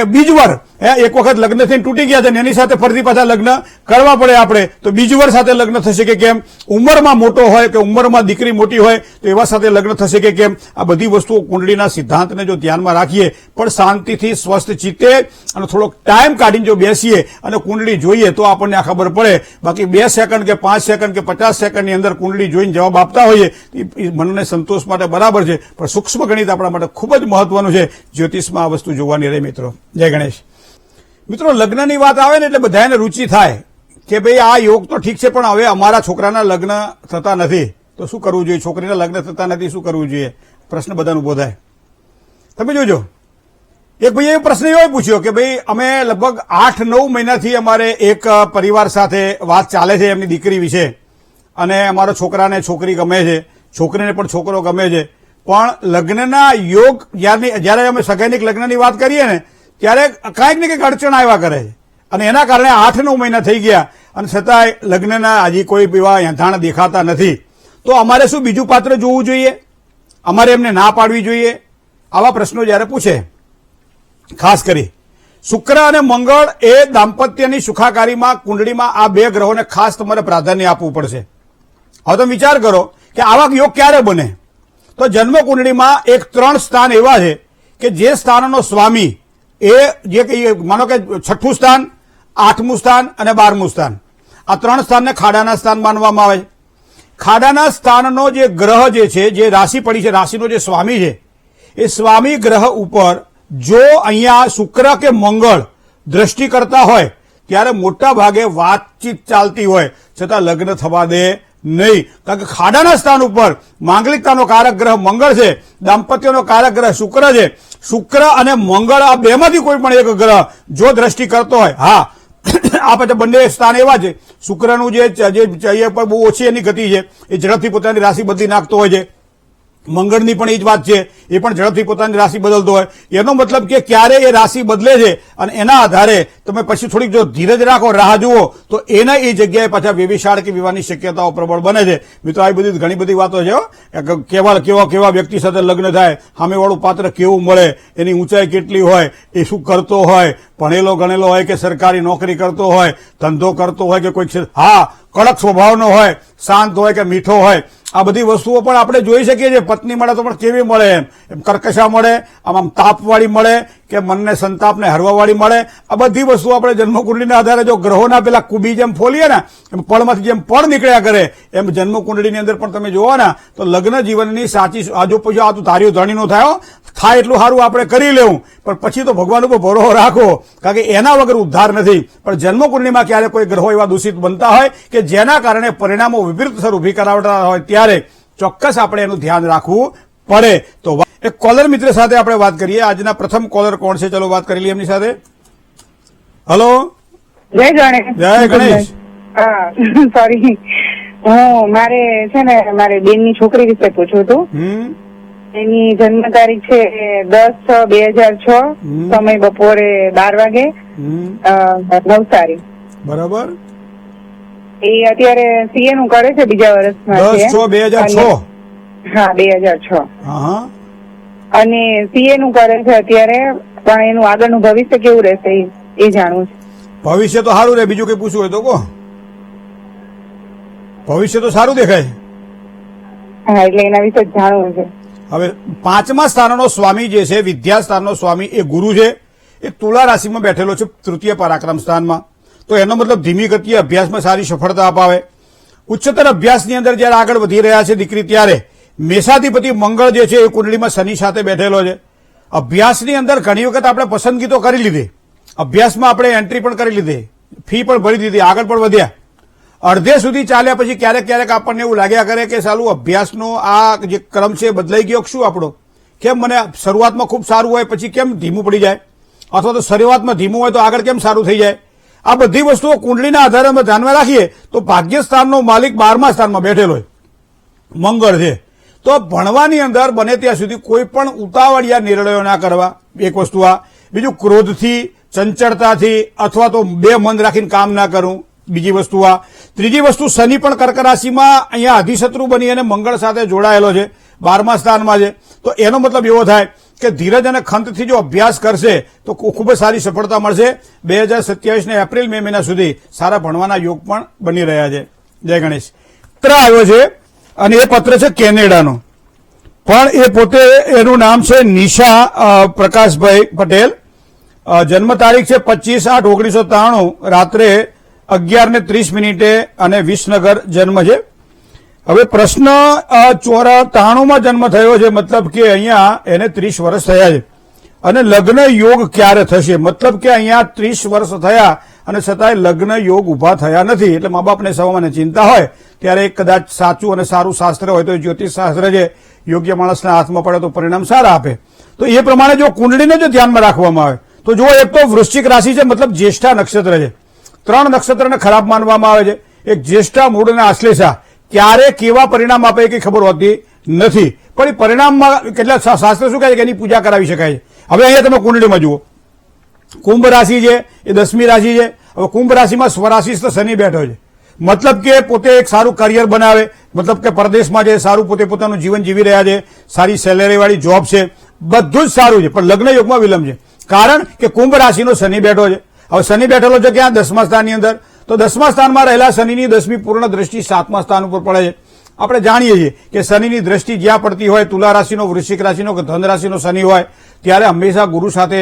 Speaker 1: બીજવાર એક વખત લગ્ન થઈને તૂટી ગયા છે ને એની સાથે ફરીથી પાછા લગ્ન કરવા પડે આપણે, તો બીજવાર સાથે લગ્ન થશે કે કેમ? ઉંમરમાં મોટો હોય કે ઉંમરમાં દીકરી મોટી હોય તો એવા સાથે લગ્ન થશે કે કેમ? આ બધી વસ્તુઓ કુંડળીના સિદ્ધાંતને જો ધ્યાનમાં રાખીએ પણ શાંતિથી સ્વસ્થ ચિત્તે અને થોડોક ટાઈમ કાઢીને જો બેસીએ અને કુંડળી જોઈએ તો આપણને આ ખબર પડે. બાકી 2 સેકન્ડ કે 5 સેકન્ડ કે 50 સેકન્ડની અંદર કુંડળી જોઈને જવાબ આપતા હોઈએ એ મનને સંતોષ માટે બરાબર છે, પણ સૂક્ષ્મ ગણિત આપણા માટે ખૂબ જ મહત્વનું છે. જ્યોતિષમાં આ વસ્તુ જોવાની રહે મિત્રો. જય ગણેશ. મિત્રો, લગ્નની વાત આવે ને એટલે બધાને રુચિ થાય કે ભાઈ આ યોગ તો ઠીક છે પણ હવે અમારા છોકરાના લગ્ન થતા નથી તો શું કરવું જોઈએ? છોકરીના લગ્ન થતા નથી શું કરવું જોઈએ? પ્રશ્ન બધાનો ઉભો થાય. તમે જોજો, એક ભાઈએ એ પ્રશ્ન એવો પૂછ્યો કે ભાઈ અમે લગભગ 8-9 મહિનાથી અમારે એક પરિવાર સાથે વાત ચાલે છે એમની દીકરી વિશે અને અમારા છોકરાને છોકરી ગમે છે, છોકરીને પણ છોકરો ગમે છે, પણ લગ્નના યોગ જ્યારે અમે સગાઈની લગ્નની વાત કરીએ ને ત્યારે કાંઈક ને કંઈક અડચણ આવ્યા કરે છે અને એના કારણે 8-9 મહિના થઈ ગયા અને છતાંય લગ્નના હજી કોઈ એવા યંધાણ દેખાતા નથી. તો અમારે શું બીજું પાત્ર જોવું જોઈએ? અમારે એમને ના પાડવી જોઈએ? આવા પ્રશ્નો જ્યારે પૂછે ખાસ કરી શુક્ર અને મંગળ એ દાંપત્યની સુખાકારીમાં કુંડળીમાં આ બે ગ્રહોને ખાસ તમારે પ્રાધાન્ય આપવું પડશે. હવે તમે વિચાર કરો કે આવા યોગ ક્યારે બને, તો જન્મ કુંડળીમાં એક 3 સ્થાન એવા છે કે જે સ્થાનનો સ્વામી એ જે માનો કે 6મું સ્થાન, 8મું સ્થાન અને 12મું સ્થાન, આ 3 સ્થાનને ખાડાના સ્થાન માનવામાં આવે છે. ખાડાના સ્થાનનો જે ગ્રહ જે છે, જે રાશિ પડી છે, રાશિનો જે સ્વામી છે, એ સ્વામી ગ્રહ ઉપર જો અહીંયા શુક્ર કે મંગળ દ્રષ્ટિ કરતા હોય ત્યારે મોટા ભાગે વાતચીત ચાલતી હોય છતાં લગ્ન થવા દે નહીં. કારણ કે ખાડાના સ્થાન ઉપર માંગલિકતાનો કારક ગ્રહ મંગળ છે, દાંપત્યનો કારક ગ્રહ શુક્ર છે. શુક્ર અને મંગળ આ બેમાંથી કોઈ પણ એક ગ્રહ જો દ્રષ્ટિ કરતો હોય, હા આ પછી બંને સ્થાન એવા છે, શુક્રનું જે બહુ ઓછી એની ગતિ છે, એ ઝડપથી પોતાની રાશિ બદલી નાખતો હોય છે. મંગળની પણ એ જ વાત છે, એ પણ ઝડપથી પોતાની રાશિ બદલતો હોય. એનો મતલબ કે ક્યારે એ રાશિ બદલે છે અને એના આધારે તમે પછી થોડીક જો ધીરજ રાખો, રાહ જુઓ, તો એના એ જગ્યાએ પાછા વ્યભિચાર કે વિવાહની શક્યતાઓ પ્રબળ બને છે. મિત્રો આ બધી ઘણી બધી વાતો છે. કેવા વ્યક્તિ સાથે લગ્ન થાય, સામેવાળું પાત્ર કેવું મળે, એની ઊંચાઈ કેટલી હોય, એ શું કરતો હોય, ભણેલો ગણેલો હોય કે સરકારી નોકરી કરતો હોય, ધંધો કરતો હોય કે કોઈ કડક સ્વભાવનો હોય, શાંત હોય કે મીઠો હોય, આ બધી વસ્તુઓ પણ આપણે જોઈ શકીએ છીએ. પત્ની મળે તો પણ કેવી મળે, એમ કર્કશા મળે, આમ તાપવાળી મળે કે મનને સંતાપને હરવાવાળી મળે. આ બધી વસ્તુઓ આપણે જન્મકુંડળીના આધારે જો ગ્રહોના પેલા કુબી જેમ ફોલીએ ને, એમ પળમાંથી જેમ પળ નીકળ્યા કરે, એમ જન્મકુંડળીની અંદર પણ તમે જોવો ને તો લગ્ન જીવનની સાચી આજુ પછી આ તો ધાર્યું ધણીનો થાય એટલું સારું આપણે કરી લેવું, પણ પછી તો ભગવાન ઉપર ભરોસો રાખો, કારણ કે એના વગર ઉદ્ધાર નથી. પણ જન્મકુંડળીમાં ક્યારે કોઈ ગ્રહો એવા દૂષિત બનતા હોય કે જેના કારણે પરિણામો વિપરીત અસર ઉભી કરાવતા હોય ત્યારે ચોક્કસ આપણે એનું ધ્યાન રાખવું પડે. તો એક કોલર મિત્ર સાથે આપણે વાત કરીએ. આજના પ્રથમ કોલર કોણ છે, ચલો વાત કરી લઈએ એમની સાથે. હલો,
Speaker 2: જય ગણેશ.
Speaker 1: જય ગણેશ.
Speaker 2: સોરી, હું મારે બેનની છોકરી વિશે પૂછવું હતું. એની જન્મ તારીખ છે 10/6/2006, સમય બપોરે 12 વાગે, નવસારી.
Speaker 1: બરાબર.
Speaker 2: એ અત્યારે સીએ નું કરે છે, બીજા વર્ષમાં છે.
Speaker 1: 10/6/2006.
Speaker 2: હા, 2006. અને સીએ નું કરે છે અત્યારે, પણ એનું આગળનું ભવિષ્ય કેવું રહેશે એ જાણવું છે.
Speaker 1: ભવિષ્ય તો સારું રહે, બીજું કઈ પૂછવું હોય તો કહો. ભવિષ્ય તો સારું દેખાય.
Speaker 2: હા, એટલે એના વિશે જાણવું છે.
Speaker 1: હવે 5મા સ્થાનનો સ્વામી જે છે, વિદ્યા સ્થાનનો સ્વામી એ ગુરુ છે. એ તુલા રાશિમાં બેઠેલો છે, તૃતીય પરાક્રમ સ્થાનમાં. તો એનો મતલબ ધીમી ગતિએ અભ્યાસમાં સારી સફળતા અપાવે. ઉચ્ચતર અભ્યાસની અંદર જયારે આગળ વધી રહ્યા છે દીકરી, ત્યારે મેષાધિપતિ મંગળ જે છે એ કુંડળીમાં શનિ સાથે બેઠેલો છે. અભ્યાસની અંદર ઘણી વખત આપણે પસંદગી તો કરી લીધી, અભ્યાસમાં આપણે એન્ટ્રી પણ કરી લીધી, ફી પણ ભરી દીધી, આગળ પણ વધ્યા. અડધે સુધી ચાલ્યા પછી ક્યારેક આપણને એવું લાગ્યા કરે કે સાલું અભ્યાસનો આ જે ક્રમ છે બદલાઈ ગયો શું આપણો, કેમ મને શરૂઆતમાં ખૂબ સારું હોય પછી કેમ ધીમું પડી જાય, અથવા તો શરૂઆતમાં ધીમું હોય તો આગળ કેમ સારું થઈ જાય. આ બધી વસ્તુઓ કુંડળીના આધારે અમે ધ્યાનમાં રાખીએ તો ભાગ્યસ્થાનનો માલિક 12મા સ્થાનમાં બેઠેલો હોય, મંગળ છે. તો ભણવાની અંદર બને ત્યાં સુધી કોઈ પણ ઉતાવળિયા નિર્ણયો ના કરવા, એક વસ્તુ આ. બીજું, ક્રોધથી, ચંચળતાથી અથવા તો બે મન રાખીને કામ ના કરવું, બીજી વસ્તુ આ. ત્રીજી વસ્તુ, શનિ પણ કર્ક રાશિમાં અહીંયા અધિશત્રુ બની અને મંગળ સાથે જોડાયેલો છે, 12મા સ્થાનમાં છે. તો એનો મતલબ એવો થાય કે ધીરજ અને ખંતથી જો અભ્યાસ કરશે તો ખૂબ જ સારી સફળતા મળશે. 2027 એપ્રિલ મે મહિના સુધી સારા ભણવાના યોગ પણ બની રહ્યા છે. જય ગણેશ. પત્ર આવ્યો છે અને એ પત્ર છે કેનેડાનો, પણ એ પોતે, એનું નામ છે નિશા પ્રકાશભાઈ પટેલ. જન્મ તારીખ છે 25/8/1993, રાત્રે 11:30 અને વિસનગર જન્મ છે. હવે પ્રશ્ન 94માં જન્મ થયો છે, મતલબ કે અહીંયા એને 30 વર્ષ થયા છે અને લગ્ન યોગ ક્યારે થશે, મતલબ કે અહીંયા 30 વર્ષ થયા અને છતાંય લગ્ન યોગ ઉભા થયા નથી. એટલે મા બાપને સવાને ચિંતા હોય ત્યારે કદાચ સાચું અને સારું શાસ્ત્ર હોય તો જ્યોતિષ શાસ્ત્ર છે, યોગ્ય માણસના હાથમાં પડે તો પરિણામ સારા આપે. તો એ પ્રમાણે જો કુંડળીને જો ધ્યાનમાં રાખવામાં આવે તો જો એક તો વૃશ્ચિક રાશિ છે, મતલબ જ્યેષ્ઠા નક્ષત્ર છે. 3 નક્ષત્રને ખરાબ માનવામાં આવે છે. એક જ્યેષ્ઠા, મૂળ અને આશ્લેષા. ક્યારે કેવા પરિણામ આપે એ કઈ ખબર હોતી નથી, પણ એ પરિણામમાં કેટલા શાસ્ત્ર શું કહે છે કે એની પૂજા કરાવી શકાય છે. હવે અહીંયા તમે કુંડળીમાં જુઓ, કુંભ રાશિ છે એ 10મી રાશિ છે. હવે કુંભ રાશિમાં સ્વરાશિસ્થ શનિ બેઠો છે, મતલબ કે પોતે એક સારું કરિયર બનાવે, મતલબ કે પરદેશમાં છે, સારું પોતે પોતાનું જીવન જીવી રહ્યા છે, સારી સેલેરી વાળી જોબ છે, બધું જ સારું છે, પણ લગ્ન યોગમાં વિલંબ છે. કારણ કે કુંભ રાશિનો શનિ બેઠો છે. હવે શનિ બેઠેલો છે ક્યાં? 10મા સ્થાનની અંદર. તો 10મા સ્થાનમાં રહેલા શનિની 10મી પૂર્ણ દ્રષ્ટિ 7મા સ્થાન ઉપર પડે છે. આપણે જાણીએ છીએ કે શનિની દ્રષ્ટિ જ્યાં પડતી હોય, તુલા રાશિનો, વૃશ્ચિક રાશિનો કે ધન રાશિનો શનિ હોય, ત્યારે હંમેશા ગુરુ સાથે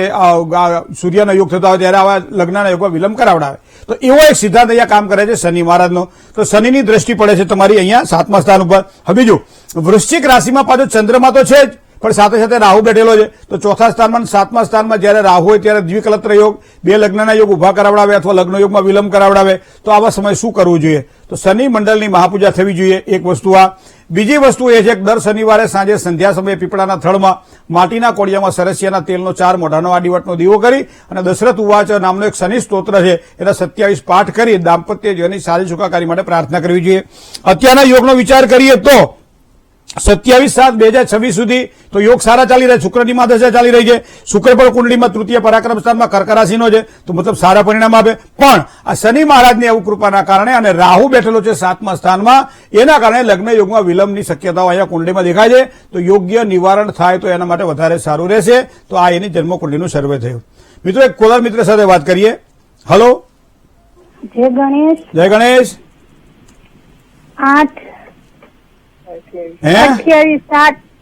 Speaker 1: સૂર્યના યોગ થતા હોય ત્યારે આવા લગ્નના યોગમાં વિલંબ કરાવડાવે. તો એવો એક સિદ્ધાંત અહીંયા કામ કરે છે શનિ મહારાજનો. તો શનિની દ્રષ્ટિ પડે છે તમારી અહીંયા 7મા સ્થાન ઉપર. હવે બીજું, વૃશ્ચિક રાશિમાં પાછો ચંદ્રમા તો છે જ, પણ સાથે સાથે રાહુ બેઠેલો છે. તો ચોથા સ્થાનમાં 7મા સ્થાનમાં જયારે રાહુ હોય ત્યારે દ્વિકલત્ર યોગ, બે લગ્નના યોગ ઉભા કરાવડાવે અથવા લગ્ન યોગમાં વિલંબ કરાવડાવે. તો આવા સમયે શું કરવું જોઈએ? તો શનિ મંડળની મહાપૂજા થવી જોઈએ, એક વસ્તુ આ. બીજી વસ્તુ એ છે કે દર શનિવારે સાંજે સંધ્યા સમયે પીપળાના થડમાં માટીના કોડિયામાં સરસિયાના તેલનો 4 મોઢાનો આડીવટનો દીવો કરી અને દશરથ ઉવાચ નામનો એક શનિ સ્તોત્ર છે એના 27 પાઠ કરી દાંપત્ય જીવનની સારી સુખાકારી માટે પ્રાર્થના કરવી જોઈએ. અત્યારના યોગનો વિચાર કરીએ તો 27/7/2026 સુધી તો યોગ સારા ચાલી રહ્યા. શુક્રની મહાદશા ચાલી રહી છે. શુક્ર પણ કુંડળીમાં તૃતીય પરાક્રમ સ્થાનમાં કર્ક રાશિનો છે, તો મતલબ સારા પરિણામ આપે. પણ આ શનિ મહારાજની અવકૃપાના કારણે અને રાહુ બેઠેલો છે 7મા સ્થાનમાં, એના કારણે લગ્ન યોગમાં વિલંબની શક્યતાઓ અહીંયા કુંડળીમાં દેખાય છે. તો યોગ્ય નિવારણ થાય તો એના માટે વધારે સારું રહેશે. તો આ એની જન્મકુંડળીનું સર્વે થયું. મિત્રો, એક કોલર મિત્ર સાથે વાત કરીએ. હલો,
Speaker 3: જય ગણેશ.
Speaker 1: જય ગણેશ.
Speaker 3: 8
Speaker 1: હે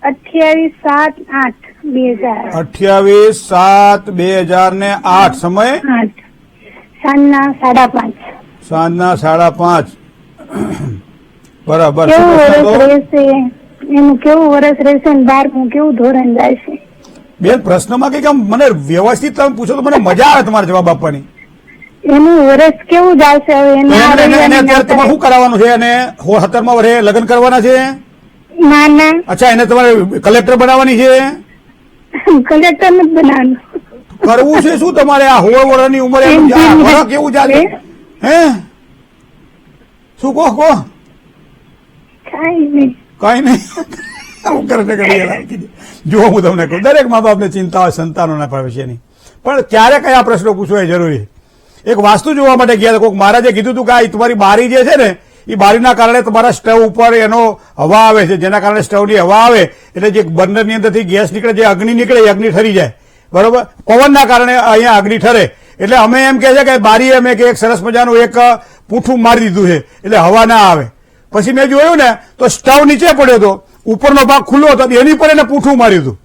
Speaker 1: 28/7/2008 સમય
Speaker 3: સાંજના 5:30.
Speaker 1: સાંજના 5:30. બરાબર.
Speaker 3: કેવું વર્ષ રહેશે? એનું કેવું વર્ષ રહેશે ને 12મું કેવું ધોરણ જાય છે?
Speaker 1: બેન, પ્રશ્નમાં કઈક આમ મને વ્યવસ્થિત તમે પૂછો તો મને મજા આવે તમારે જવાબ આપવાની.
Speaker 3: એનું વર્ષ કેવું જશે હવે?
Speaker 1: એને અત્યારે તમારે શું કરાવવાનું છે? અને 17મા વર્ષે લગ્ન કરવાના છે?
Speaker 3: ના ના,
Speaker 1: અચ્છા, એને તમારે કલેક્ટર બનાવવાની છે?
Speaker 3: કલેક્ટર નથી બનાવવાનું.
Speaker 1: કરવું છે શું તમારે? આ 16 વર્ષની ઉંમરે કેવું ચાલે? હે શું કહો?
Speaker 3: કઈ નહીં.
Speaker 1: કઈ નહીં. જો હું તમને કહું, દરેક મા બાપને ચિંતા હોય સંતાનોના ભવિષ્યની, પણ ક્યારે કયા પ્રશ્નો પૂછવા એ જરૂરી. એક વાસ્તુ જોવા માટે ગયા કોઈક મહારાજે કીધું હતું કે આ તમારી બારી જે છે ને, એ બારીના કારણે તમારા સ્ટવ ઉપર એનો હવા આવે છે, જેના કારણે સ્ટવની હવા આવે એટલે જે બર્નરની અંદરથી ગેસ નીકળે, જે અગ્નિ નીકળે એ અગ્નિ ઠરી જાય. બરોબર? પવનના કારણે અહીંયા અગ્નિ ઠરે. એટલે અમે એમ કહે છે કે બારી અમે એક સરસ મજાનું એક પૂઠું મારી દીધું છે એટલે હવા ના આવે. પછી મેં જોયું ને તો સ્ટવ નીચે પડ્યો હતો, ઉપરનો ભાગ ખુલ્લો હતો, એની પર એને પૂઠું માર્યું હતું.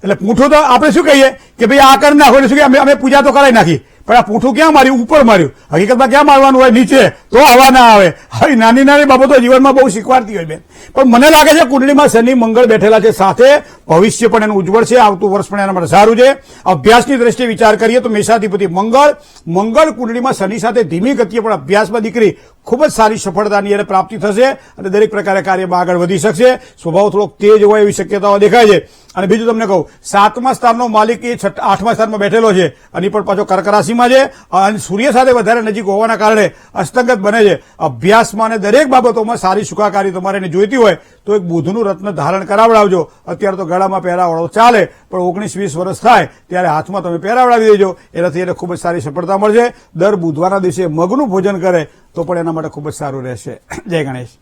Speaker 1: એટલે પૂઠું તો આપણે શું કહીએ કે ભાઈ આ કરી નાખો, એટલે શું કે અમે પૂજા તો કરાવી નાખી, પણ આ પૂઠું ક્યાં માર્યું? ઉપર માર્યું. હકીકતમાં ક્યાં મારવાનું હોય? નીચે, તો હવા ના આવે. આવી નાની નાની બાબતો જીવનમાં બહુ શીખવાડતી હોય બેન. પણ મને લાગે છે કુંડળીમાં શનિ મંગળ બેઠેલા છે, સાથે ભવિષ્ય પણ એનું ઉજ્જવળ છે, આવતું વર્ષ પણ એના માટે સારું છે. અભ્યાસની દ્રષ્ટિએ વિચાર કરીએ તો મેષાધિપતિ મંગળ કુંડળીમાં શનિ સાથે ધીમી ગતિએ પણ અભ્યાસમાં દીકરી ખૂબ જ સારી સફળતાની એને પ્રાપ્તિ થશે અને દરેક પ્રકારે કાર્યમાં આગળ વધી શકશે. સ્વભાવ થોડોક તેજ હોય એવી શક્યતાઓ દેખાય છે. અને બીજું તમને કહું, 7મા સ્થાનનો માલિક એ 8મા સ્થાનમાં બેઠેલો છે અને પણ પાછો કર્ક રાશિમાં છે અને સૂર્ય સાથે વધારે નજીક હોવાના કારણે અસ્તંગત બને છે. અભ્યાસમાં અને દરેક બાબતોમાં સારી સુખાકારી તમારે એને જોઈતી હોય તો એક બુધનું રત્ન ધારણ કરાવડાવજો. અત્યારે તો ગળામાં પહેરાવડો ચાલે, પણ 19-20 વર્ષ થાય ત્યારે હાથમાં તમે પહેરાવડાવી દેજો. એનાથી એને ખૂબ જ સારી સફળતા મળશે. દર બુધવારના દિવસે મગનું ભોજન કરે તો પણ એના માટે ખૂબ જ સારું રહેશે. જય ગણેશ.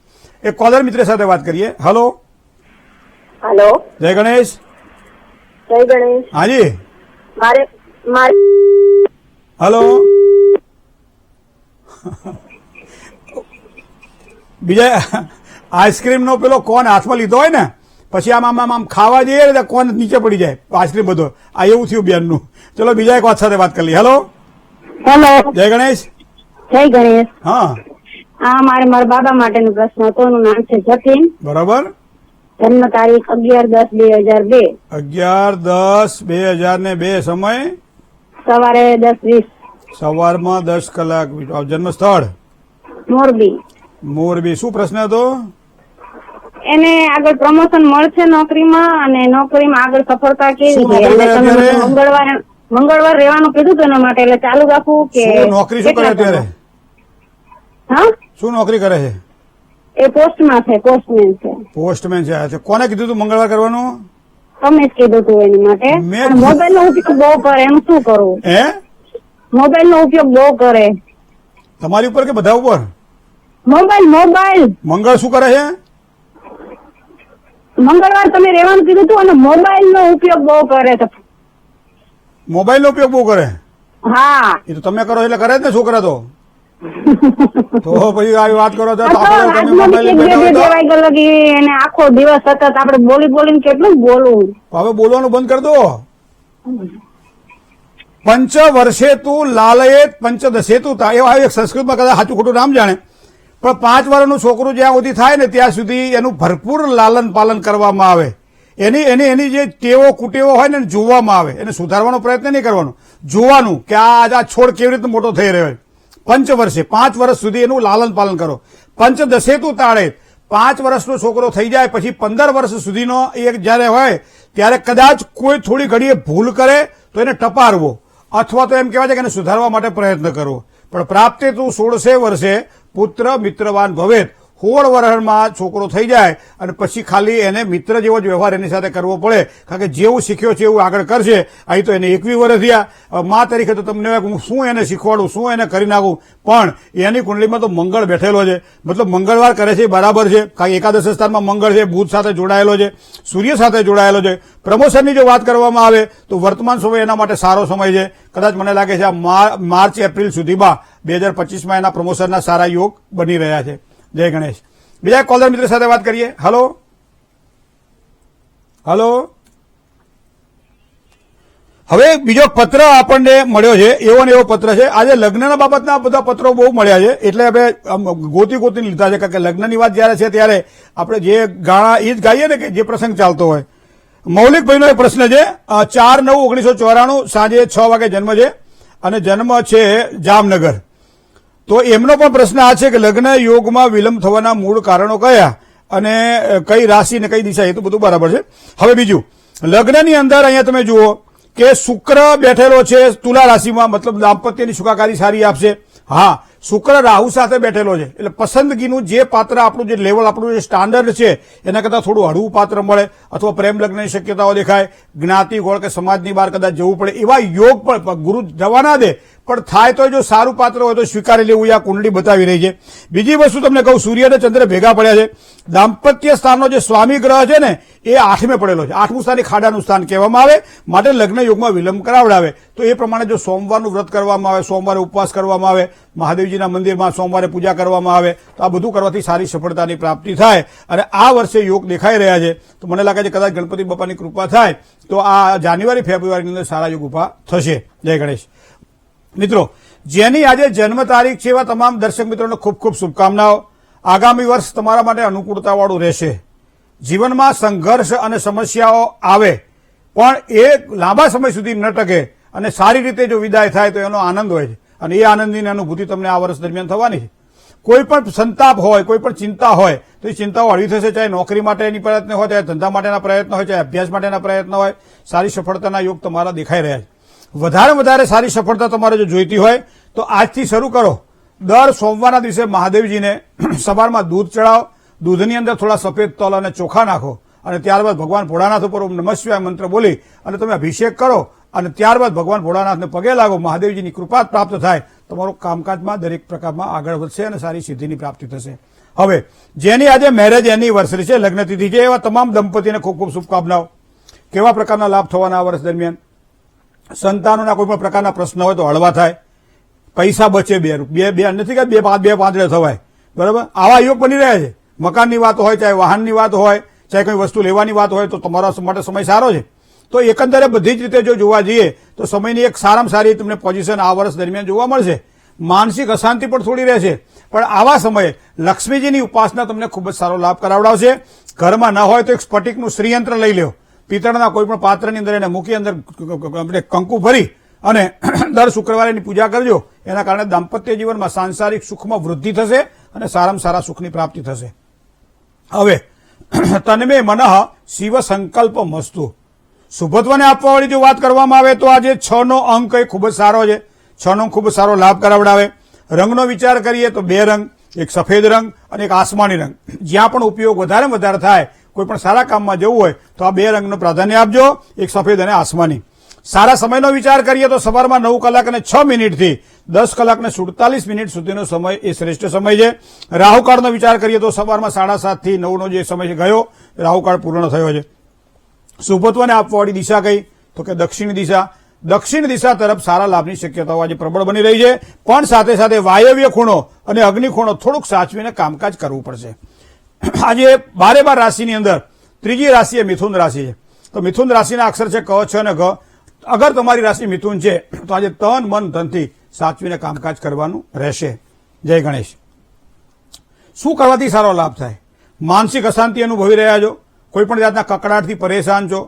Speaker 1: એક કોલર મિત્ર સાથે વાત કરીએ. Hello,
Speaker 3: hello.
Speaker 1: જય ગણેશ.
Speaker 3: જય ગણેશ.
Speaker 1: હાજી.
Speaker 3: મારે
Speaker 1: હલો. બીજા આઈસ્ક્રીમ નો પેલો કોન હાથમાં લીધો હોય ને, પછી આમ આમ આમ ખાવા જઈએ એટલે કોન નીચે પડી જાય આઈસ્ક્રીમ બધો. આ એવું થયું બેનનું. ચલો બીજા એક વાત સાથે વાત કરી લઈએ. હલો.
Speaker 3: હેલો.
Speaker 1: જય ગણેશ.
Speaker 3: જય ગણેશ.
Speaker 1: હા,
Speaker 3: મારે મારા બાબા માટેનો પ્રશ્ન હતો. એનું નામ છે જતીન.
Speaker 1: બરાબર.
Speaker 3: જન્મ તારીખ 11/10/2002.
Speaker 1: 11/10/2002. સમય
Speaker 3: સવારે 10:20.
Speaker 1: સવારમાં 10 કલાક. જન્મ સ્થળ
Speaker 3: મોરબી.
Speaker 1: મોરબી. શું પ્રશ્ન હતો?
Speaker 3: એને આગળ પ્રમોશન મળશે નોકરીમાં અને નોકરીમાં આગળ સફળતા કેવી
Speaker 1: શું
Speaker 3: છે?
Speaker 1: નોકરી કરે
Speaker 3: અને તમે
Speaker 1: અત્યારે?
Speaker 3: મંગળવાર રહેવાનું કીધું હતું એના માટે, એટલે ચાલુ રાખવું કે
Speaker 1: શું નોકરી શું કરે અત્યારે?
Speaker 3: હા,
Speaker 1: શું નોકરી કરે છે?
Speaker 3: એ પોસ્ટમાં છે, પોસ્ટમેન છે.
Speaker 1: પોસ્ટમેન છે. કોને કીધું તું મંગળવાર કરવાનું?
Speaker 3: તમે જ કીધું હતું એની માટે. મોબાઈલ નો ઉપયોગ બહુ કરે, એનું શું કરવું?
Speaker 1: હે,
Speaker 3: મોબાઈલ નો ઉપયોગ બહુ કરે.
Speaker 1: તમારી ઉપર કે બધા ઉપર?
Speaker 3: મોબાઈલ
Speaker 1: મંગળ શું કરે છે?
Speaker 3: મંગળવાર તમે રહેવાનું કીધું હતું અને મોબાઈલ નો ઉપયોગ બહુ કરે છે.
Speaker 1: મોબાઈલનો ઉપયોગ બહુ કરે.
Speaker 3: હા.
Speaker 1: એ તો તમે કરો એટલે કરે જ ને છોકરા તો પછી આવી વાત કરો છો તો
Speaker 3: રાતમાં
Speaker 1: તમે
Speaker 3: બી
Speaker 1: મોબાઈલ
Speaker 3: એક બે બે વાગ્યા લગી એને આખો દિવસ સતત આપણે બોલીને કેટલું બોલવું.
Speaker 1: હવે બોલવાનું બંધ કરી દો. પંચ વર્ષે તું લાલયેત પંચદશે તું એવા એક સંસ્કૃતમાં કદાચ સાચું ખોટું નામ જાણે, પણ 5 વર્ષનું છોકરું જ્યાં સુધી થાય ને ત્યાં સુધી એનું ભરપૂર લાલન પાલન કરવામાં આવે. એની જે ટેવો કુટેવો હોય ને જોવામાં આવે. એને સુધારવાનો પ્રયત્ન નહીં કરવાનો, જોવાનું કે આ છોડ કેવી રીતે મોટો થઈ રહ્યો છે. પંચ વર્ષે 5 વર્ષ સુધી એનું લાલન પાલન કરો. પંચદશે તું તાળે 5 વર્ષનો છોકરો થઈ જાય પછી 15 વર્ષ સુધીનો એક જયારે હોય ત્યારે કદાચ કોઈ થોડી ઘડીએ ભૂલ કરે તો એને ટપારવો, અથવા તો એમ કહેવાય છે કે એને સુધારવા માટે પ્રયત્ન કરવો. પણ પ્રાપ્તે તું 16 વર્ષે પુત્ર મિત્રવાન ભવેત. 16 વર્ષમાં છોકરો થઈ જાય અને પછી ખાલી એને મિત્ર જેવો જ વ્યવહાર એની સાથે કરવો પડે, કારણ કે જેવું શીખ્યો છે એવું આગળ કરશે. અહીં તો એને 21 વર્ષ થયા, મા તરીકે તો તમને હું શું એને શીખવાડું, શું એને કરી નાખું. પણ એની કુંડલીમાં તો મંગળ બેઠેલો છે, મતલબ મંગળવાર કરે છે બરાબર છે, કારણ કે એકાદશ સ્થાનમાં મંગળ છે, બુધ સાથે જોડાયેલો છે, સૂર્ય સાથે જોડાયેલો છે. પ્રમોશનની જો વાત કરવામાં આવે તો વર્તમાન સમય એના માટે સારો સમય છે. કદાચ મને લાગે છે આ માર્ચ એપ્રિલ સુધીમાં 2025માં એના પ્રમોશનના સારા યોગ બની રહ્યા છે. જય ગણેશ. બીજા કોલર મિત્ર સાથે વાત કરીએ. Hello hello. હવે બીજો પત્ર આપણને મળ્યો છે, એવો ને એવો પત્ર છે. આજે લગ્નના બાબતના બધા પત્રો બહુ મળ્યા છે, એટલે આપણે ગોતી લીધા છે, કારણ કે લગ્નની વાત જયારે છે ત્યારે આપણે જે ગાણા એ જ ગાઈએ ને કે જે પ્રસંગ ચાલતો હોય. મૌલિકભાઈનો એક પ્રશ્ન છે. 4/9/1994 સાંજે 6 વાગે જન્મ છે અને જન્મ છે જામનગર. તો એમનો પણ પ્રશ્ન આ છે કે લગ્ન યોગમાં વિલંબ થવાના મૂળ કારણો કયા અને કઈ રાશિ ને કઈ દિશા, એ તો બધું બરાબર છે. હવે બીજું, લગ્નની અંદર અહીંયા તમે જુઓ કે શુક્ર બેઠેલો છે તુલા રાશિમાં, મતલબ દાંપત્યની સુખાકારી સારી આપશે. હા, શુક્ર રાહુ સાથે બેઠેલો છે એટલે પસંદગીનું જે પાત્ર આપણું જે લેવલ આપણું જે સ્ટાન્ડર્ડ છે એના કરતાં થોડું હળવું પાત્ર મળે, અથવા પ્રેમ લગ્નની શક્યતાઓ દેખાય, જ્ઞાતિ ગોળ કે સમાજની બહાર કદાચ જવું પડે એવા યોગ પણ ગુરુ જવા ના દે, પણ થાય તો જો સારું પાત્ર હોય તો સ્વીકારી લેવું, આ કુંડળી બતાવી રહી છે. બીજી વસ્તુ તમને કહું, સૂર્ય અને ચંદ્ર ભેગા પડ્યા છે. દાંપત્ય સ્થાનનો જે સ્વામી ગ્રહ છે ને એ 8મે પડેલો છે. 8મું સ્થાન એ ખાડાનું સ્થાન કહેવામાં આવે, માટે લગ્ન યોગમાં વિલંબ કરાવડાવે. તો એ પ્રમાણે જો સોમવારનું વ્રત કરવામાં આવે, સોમવારે ઉપવાસ કરવામાં આવે, મહાદેવજીના મંદિરમાં સોમવારે પૂજા કરવામાં આવે, તો આ બધું કરવાથી સારી સફળતાની પ્રાપ્તિ થાય. અને આ વર્ષે યોગ દેખાઈ રહ્યા છે, તો મને લાગે છે કદાચ ગણપતિ બાપાની કૃપા થાય તો આ જાન્યુઆરી ફેબ્રુઆરીની અંદર સારા યોગ ઉભા થશે. જય ગણેશ. મિત્રો, જેની આજે જન્મ તારીખ છે એવા તમામ દર્શક મિત્રોને ખૂબ ખૂબ શુભકામનાઓ. આગામી વર્ષ તમારા માટે અનુકૂળતાવાળું રહેશે. જીવનમાં સંઘર્ષ અને સમસ્યાઓ આવે પણ એ લાંબા સમય સુધી ન ટકે અને સારી રીતે જો વિદાય થાય તો એનો આનંદ હોય છે, અને એ આનંદની અનુભૂતિ તમને આ વર્ષ દરમિયાન થવાની છે. કોઈ પણ સંતાપ હોય, કોઈ પણ ચિંતા હોય તો એ ચિંતાઓ હળવી થશે, ચાહે નોકરી માટેની પ્રયત્ન હોય, ચાહે ધંધા માટેના પ્રયત્ન હોય, ચાહે અભ્યાસ માટેના પ્રયત્ન હોય. સારી સફળતાના યોગ તમારા દેખાઈ રહ્યા છે. વધારે સારી સફળતા તમારે જો જોઈતી હોય તો આજથી શરૂ કરો. દર સોમવારના દિવસે મહાદેવજીને સવારમાં દૂધ ચડાવો, દૂધની અંદર થોડા સફેદ તલ અને ચોખા નાખો અને ત્યારબાદ ભગવાન ભોળાનાથ ઉપર ઓમ નમઃ શિવાય મંત્ર બોલી અને તમે અભિષેક કરો અને ત્યારબાદ ભગવાન ભોળાનાથને પગે લાગો. મહાદેવજીની કૃપા પ્રાપ્ત થાય, તમારું કામકાજમાં દરેક પ્રકારમાં આગળ વધશે અને સારી સિદ્ધિની પ્રાપ્તિ થશે. હવે જેની આજે મેરેજ એનિવર્સરી છે, લગ્ન તિથિ છે, એવા તમામ દંપતીને ખૂબ ખૂબ શુભકામનાઓ. કેવા પ્રકારના લાભ થવાના આ વર્ષ દરમિયાન? સંતાનોના કોઈ પણ પ્રકારના પ્રશ્ન હોય તો હળવા થાય, પૈસા બચે, બે નથી કે બે પાંદડે થવાય, બરાબર? આવા યોગ બની રહ્યા છે. મકાનની વાત હોય, ચાહે વાહનની વાત હોય, ચાહે કોઈ વસ્તુ લેવાની વાત હોય, તો તમારા માટે સમય સારો છે. તો એકંદરે બધી જ રીતે જો જોવા જઈએ તો સમયની એક સારામાં સારી તમને પોઝિશન આ વર્ષ દરમિયાન જોવા મળશે. માનસિક અશાંતિ પણ થોડી રહેશે, પણ આવા સમયે લક્ષ્મીજીની ઉપાસના તમને ખૂબ જ સારો લાભ કરાવડાવશે. ઘરમાં ન હોય તો એક સ્ફટિકનું શ્રીયંત્ર લઈ લો, પિત્તળના કોઈ પણ પાત્રની અંદર એને મૂકી અંદર કંકુ ભરી અને દર શુક્રવારે એની પૂજા કરજો. એના કારણે દાંપત્ય જીવનમાં સાંસારિક સુખમાં વૃદ્ધિ થશે અને સારામાં સારા સુખની પ્રાપ્તિ થશે. હવે તન્મે મનઃ શિવ સંકલ્પ મસ્તુ. શુભત્વને આપવાવાળી જો વાત કરવામાં આવે તો આજે 6નો અંક એ ખૂબ જ સારો છે. 6નો ખૂબ જ સારો લાભ કરાવડાવે. રંગનો વિચાર કરીએ તો 2 રંગ, એક સફેદ રંગ અને એક આસમાની રંગ. જ્યાં પણ ઉપયોગ વધારે થાય, કોઈ પણ સારા કામમાં જવું હોય તો આ 2 રંગનું પ્રાધાન્ય આપજો, એક સફેદ અને આસમાની. સારા સમયનો વિચાર કરીએ તો સવારમાં 9 કલાક અને 6 મિનિટથી 10 કલાક અને 47 મિનિટ સુધીનો સમય એ શ્રેષ્ઠ સમય છે. રાહુકાળનો વિચાર કરીએ તો સવારમાં 7:30 થી 9નો જે સમય છે ગયો, રાહુકાળ પૂર્ણ થયો છે. શુભત્વને આપવાવાળી દિશા કઈ તો કે દક્ષિણ દિશા. દક્ષિણ દિશા તરફ સારા લાભની શક્યતાઓ આજે પ્રબળ બની રહી છે, પણ સાથે સાથે વાયવ્ય ખૂણો અને અગ્નિ ખૂણો થોડુંક સાચવીને કામકાજ કરવું પડશે. આજે 12 રાશિની અંદર ત્રીજી રાશિ એ મિથુન રાશિ છે. તો મિથુન રાશિના અક્ષર છે ક, છ અને ઘ. અગર તમારી રાશિ મિથુન છે તો આજે તન મન ધનથી સાચવીને કામકાજ કરવાનું રહેશે. જય ગણેશ. શું કરવાથી સારો લાભ થાય? માનસિક અશાંતિ અનુભવી રહ્યા છો, કોઈ પણ જાતના કકડાટથી પરેશાન છો,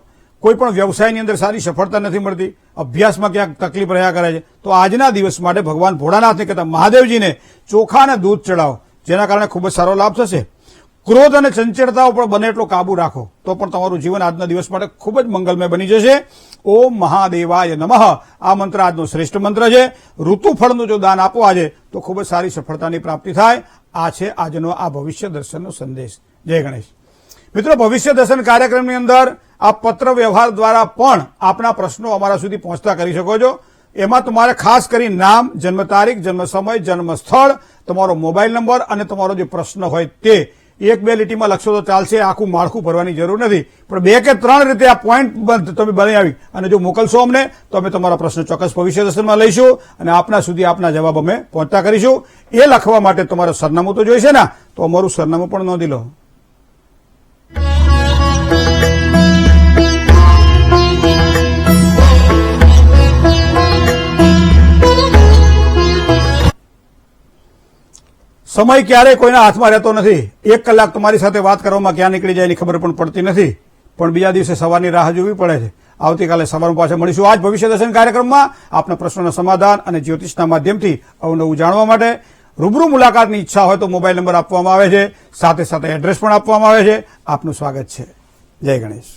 Speaker 1: કોઈ પણ વ્યવસાયની અંદર સારી સફળતા નથી મળતી, અભ્યાસમાં ક્યાંક તકલીફ રહ્યા કરે છે, તો આજના દિવસ માટે ભગવાન ભોળાનાથને કહેતા મહાદેવજીને ચોખા અને દૂધ ચડાવો, જેના કારણે ખૂબ જ સારો લાભ થશે. ક્રોધ અને ચંચળતા ઉપર બને એટલો કાબુ રાખો તો પણ તમારું જીવન આજના દિવસ માટે ખૂબ જ મંગલમય બની જશે. ઓમ મહાદેવાય નમઃ આ મંત્ર આજનો શ્રેષ્ઠ મંત્ર છે. ઋતુફળનું જો દાન આપો આજે તો ખૂબ જ સારી સફળતાની પ્રાપ્તિ થાય. આ છે આજનો આ ભવિષ્ય દર્શનનો સંદેશ. જય ગણેશ. મિત્રો, ભવિષ્ય દર્શન કાર્યક્રમની અંદર આપ પત્ર વ્યવહાર દ્વારા પણ આપના પ્રશ્નો અમારા સુધી પહોંચતા કરી શકો છો. એમાં તમારે ખાસ કરી નામ, જન્મ તારીખ, જન્મ સમય, જન્મ સ્થળ, તમારો મોબાઈલ નંબર અને તમારો જે પ્રશ્ન હોય તે 1-2 લીટીમાં લખશો તો ચાલશે. આખું માળખું ભરવાની જરૂર નથી, પણ 2 કે 3 રીતે આ પોઈન્ટ તમે બનાવી અને જો મોકલશો અમને તો અમે તમારા પ્રશ્ન ચોક્કસ ભવિષ્ય દર્શનમાં લઈશું અને આપના સુધી આપના જવાબ અમે પહોંચતા કરીશું. એ લખવા માટે તમારું સરનામું તો જોઈશે ને, તો અમારું સરનામું પણ નોંધી લો. સમય ક્યારેય કોઈના હાથમાં રહેતો નથી. 1 કલાક તમારી સાથે વાત કરવામાં ક્યાં નીકળી જાય એની ખબર પણ પડતી નથી, પણ બીજા દિવસે સવારની રાહ જોવી પડે છે. આવતીકાલે સવારમાં પાછા મળીશું આજ ભવિષ્ય દર્શન કાર્યક્રમમાં આપના પ્રશ્નોના સમાધાન અને જ્યોતિષના માધ્યમથી અવનવું જાણવા માટે. રૂબરૂ મુલાકાતની ઈચ્છા હોય તો મોબાઈલ નંબર આપવામાં આવે છે, સાથે સાથે એડ્રેસ પણ આપવામાં આવે છે. આપનું સ્વાગત છે. જય ગણેશ.